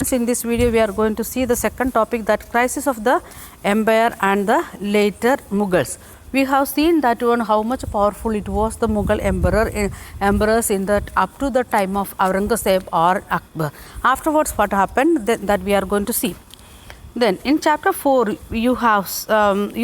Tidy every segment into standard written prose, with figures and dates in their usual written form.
In this video, we are going to see the second topic, that crisis of the empire and the later Mughals. We have seen that one how much powerful it was, the Mughal emperors in that up to the time of Aurangzeb or Akbar. Afterwards, what happened, that we are going to see. Then in chapter 4 you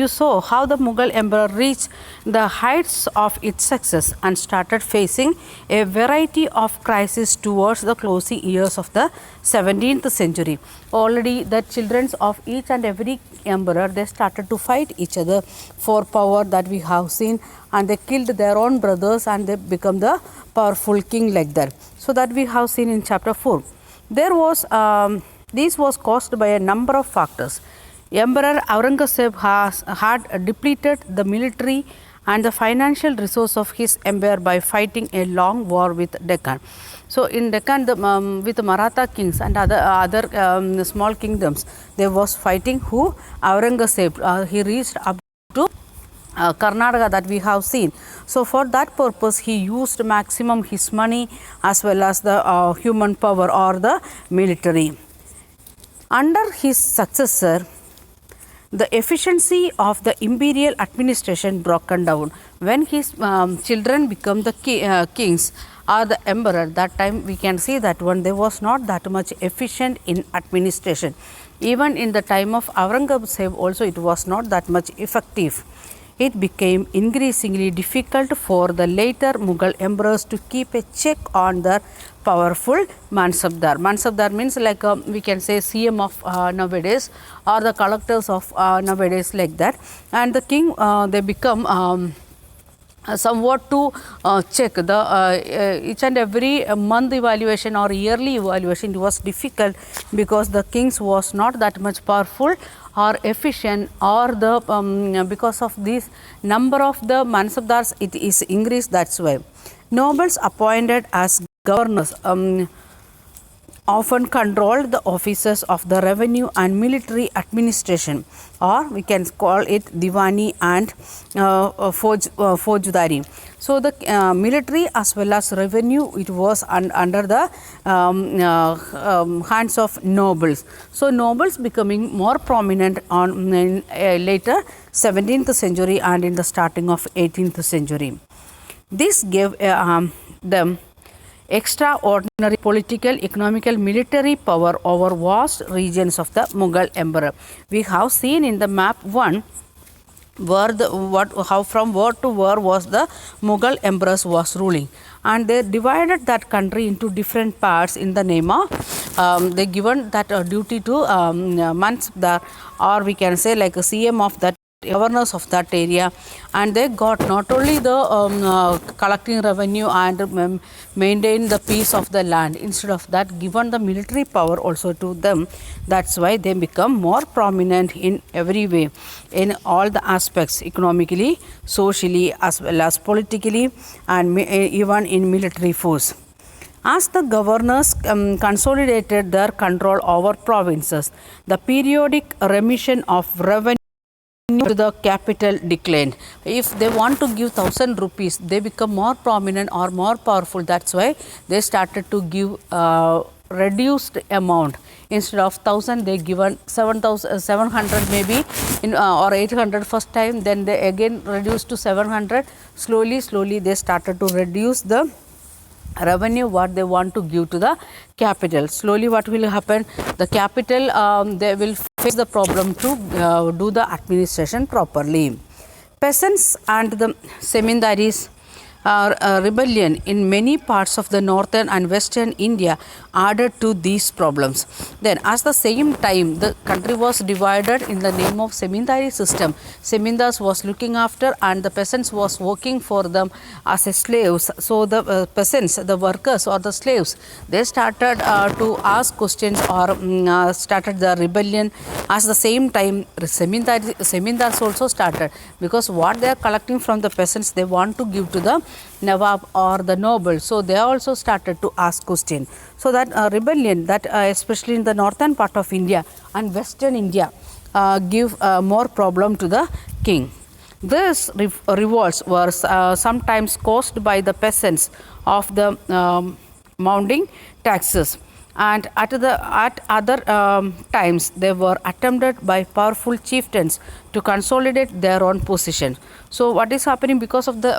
saw how the Mughal emperor reached the heights of its success and started facing a variety of crises towards the closing years of the 17th century. Already the children of each and every emperor, they started to fight each other for power, that we have seen, and they killed their own brothers and they become the powerful king like that. So that we have seen in chapter 4. This was caused by a number of factors. Emperor Aurangzeb had depleted the military and the financial resource of his empire by fighting a long war with Deccan. So in Deccan, with Maratha kings and other small kingdoms, there was fighting who Aurangzeb. He reached up to Karnataka, that we have seen. So for that purpose, he used maximum his money as well as the human power or the military. Under his successor, the efficiency of the imperial administration broken down. When his children become the kings or the emperor, that time we can see that one, there was not that much efficient in administration. Even in the time of Aurangzeb also, it was not that much effective. It became increasingly difficult for the later Mughal emperors to keep a check on their powerful Mansabdar. Mansabdar means like we can say CM of nowadays, or the collectors of nowadays, like that. And the king, they become somewhat to check the each and every month evaluation or yearly evaluation. It was difficult because the kings was not that much powerful or efficient, or the because of this number of the Mansabdars, it is increased. That's why nobles appointed as governors often controlled the offices of the revenue and military administration, or we can call it Diwani and Faujdari. So the military as well as revenue, it was under the hands of nobles. So nobles becoming more prominent on later 17th century and in the starting of 18th century. This gave them extraordinary political, economical, military power over vast regions of the Mughal emperor. We have seen in the map 1 where how from where to where was the Mughal emperors was ruling, and they divided that country into different parts in the name of they given that duty to Mansabdar, or we can say like a CM of that governors of that area, and they got not only the collecting revenue and maintain the peace of the land, instead of that given the military power also to them. That's why they become more prominent in every way, in all the aspects, economically, socially, as well as politically, and even in military force. As the governors consolidated their control over provinces, the periodic remission of revenue to the capital declined. If they want to give 1,000 rupees, they become more prominent or more powerful. That's why they started to give reduced amount. Instead of 1,000, they given 700 maybe, or 800 first time. Then they again reduced to 700. Slowly they started to reduce the revenue what they want to give to the capital. Slowly what will happen, the capital they will face the problem to do the administration properly. Peasants and the Semindaris rebellion in many parts of the northern and western India added to these problems. Then at the same time, the country was divided in the name of Semindari system. Semindars was looking after and the peasants was working for them as slaves. So the peasants, the workers or the slaves, they started to ask questions or started the rebellion. At the same time, Semindars also started, because what they are collecting from the peasants, they want to give to the Nawab or the noble. So they also started to ask questions. So that rebellion, that especially in the northern part of India and western India, give more problem to the king. These revolts were sometimes caused by the peasants of the mounting taxes. and at other times they were attempted by powerful chieftains to consolidate their own position. So what is happening because of the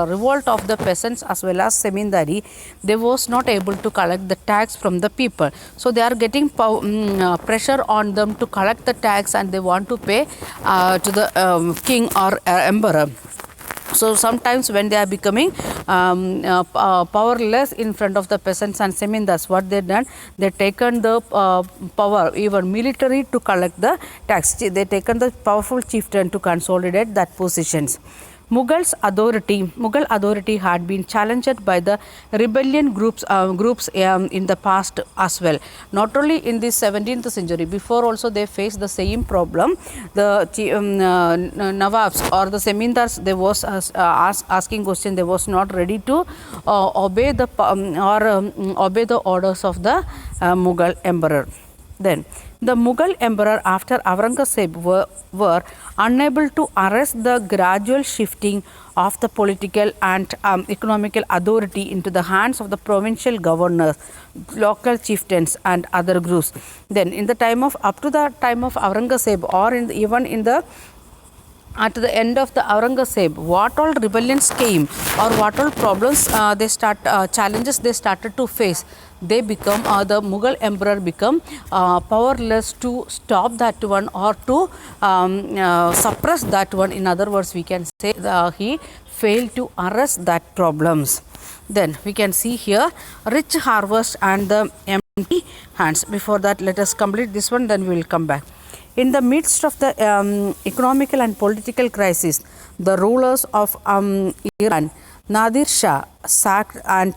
revolt of the peasants as well as Semindari, they was not able to collect the tax from the people. So they are getting pressure on them to collect the tax, and they want to pay to the king or emperor. So sometimes when they are becoming powerless in front of the peasants and semindars, what they done, they taken the power, even military, to collect the tax. They taken the powerful chieftain to consolidate that positions. Mughal authority had been challenged by the rebellion groups in the past as well. Not only in the 17th century, before also they faced the same problem. The Nawabs or the Semindars, they was asking question, they was not ready to obey the obey the orders of the Mughal emperor. Then the Mughal emperor after Aurangzeb were unable to arrest the gradual shifting of the political and economical authority into the hands of the provincial governors, local chieftains and other groups. Then in the time of up to the time of Aurangzeb, or even in the at the end of the Aurangzeb, what all rebellions came or what all problems challenges they started to face, they become the Mughal emperor become powerless to stop that one or to suppress that one. In other words, we can say he failed to arrest that problems. Then we can see here rich harvest and the empty hands. Before that, let us complete this one, then we will come back. In the midst of the economical and political crisis, the rulers of Iran, Nadir Shah, sacked and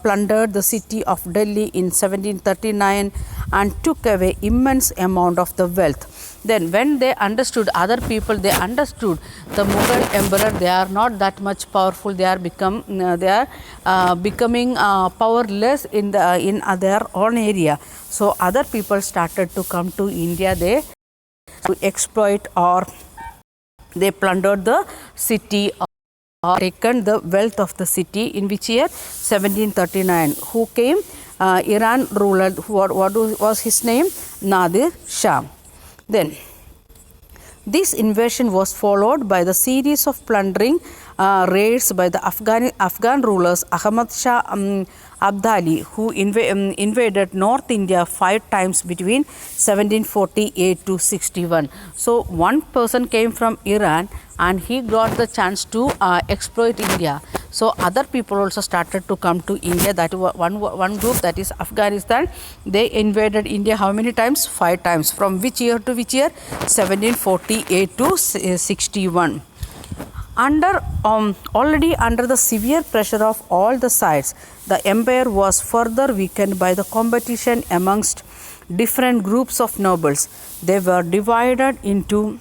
plundered the city of Delhi in 1739 and took away immense amount of the wealth. Then when they understood, other people, they understood the Mughal emperor, they are not that much powerful, they are becoming powerless in their own area. So other people started to come to India, they to exploit, or they plundered the city or taken the wealth of the city. In which year? 1739. Who came? Iran ruler. What was his name? Nadir Shah. Then this invasion was followed by the series of plundering raids by the Afghan rulers Ahmad Shah Abdali, who invaded North India 5 times between 1748 to 61. So one person came from Iran and he got the chance to exploit India. So other people also started to come to India. That one group, that is Afghanistan, they invaded India how many times? 5 times. From which year to which year? 1748 to 61. Already under the severe pressure of all the sides, the empire was further weakened by the competition amongst different groups of nobles. They were divided into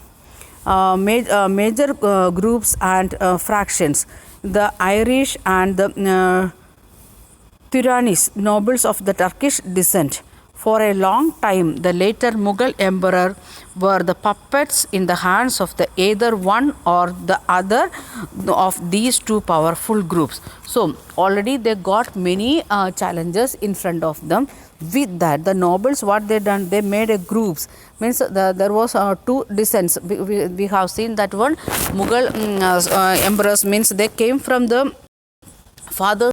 major groups and fractions. The Irish and the Turanese nobles of the Turkish descent. For a long time, the later Mughal emperor were the puppets in the hands of the either one or the other of these two powerful groups. So already they got many challenges in front of them. With that, the nobles, what they done, they made a groups. Means there was two descents. We have seen that one Mughal emperors, means they came from the father's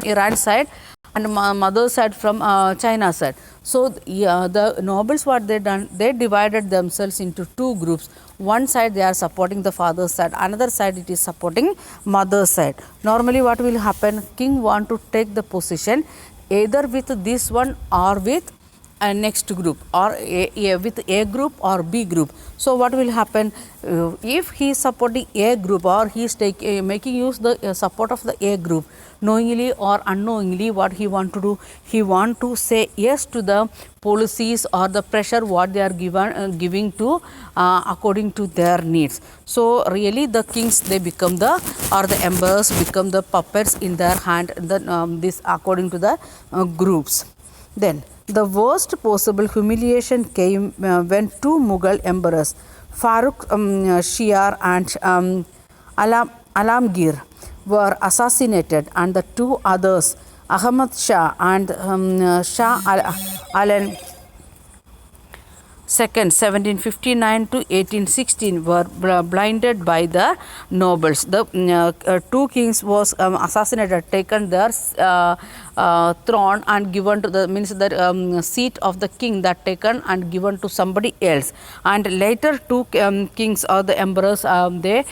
Iran side and mother side from China side. So the nobles, what they done, they divided themselves into two groups. One side they are supporting the father's side, another side it is supporting mother's side. Normally what will happen, king want to take the position either with this one or with a next group, or with A group or B group. So what will happen, if he is supporting A group or he is making use the support of the A group, knowingly or unknowingly, what he want to do, he want to say yes to the policies or the pressure what they are giving to according to their needs. So really the kings, they become the, or the emperors become the puppets in their hand, this according to the groups. Then the worst possible humiliation came when two Mughal emperors, Farooq Shiar and Alamgir, were assassinated, and the two others, Ahmad Shah and Shah Alam Second, 1759 to 1816 were blinded by the nobles. The two kings was assassinated, taken their throne and given to the means the seat of the king that taken and given to somebody else. And later two kings or the emperors they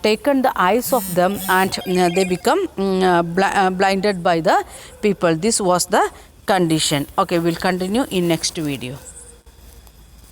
taken the eyes of them and they become blinded by the people. This was the condition. Okay, we'll continue in next video.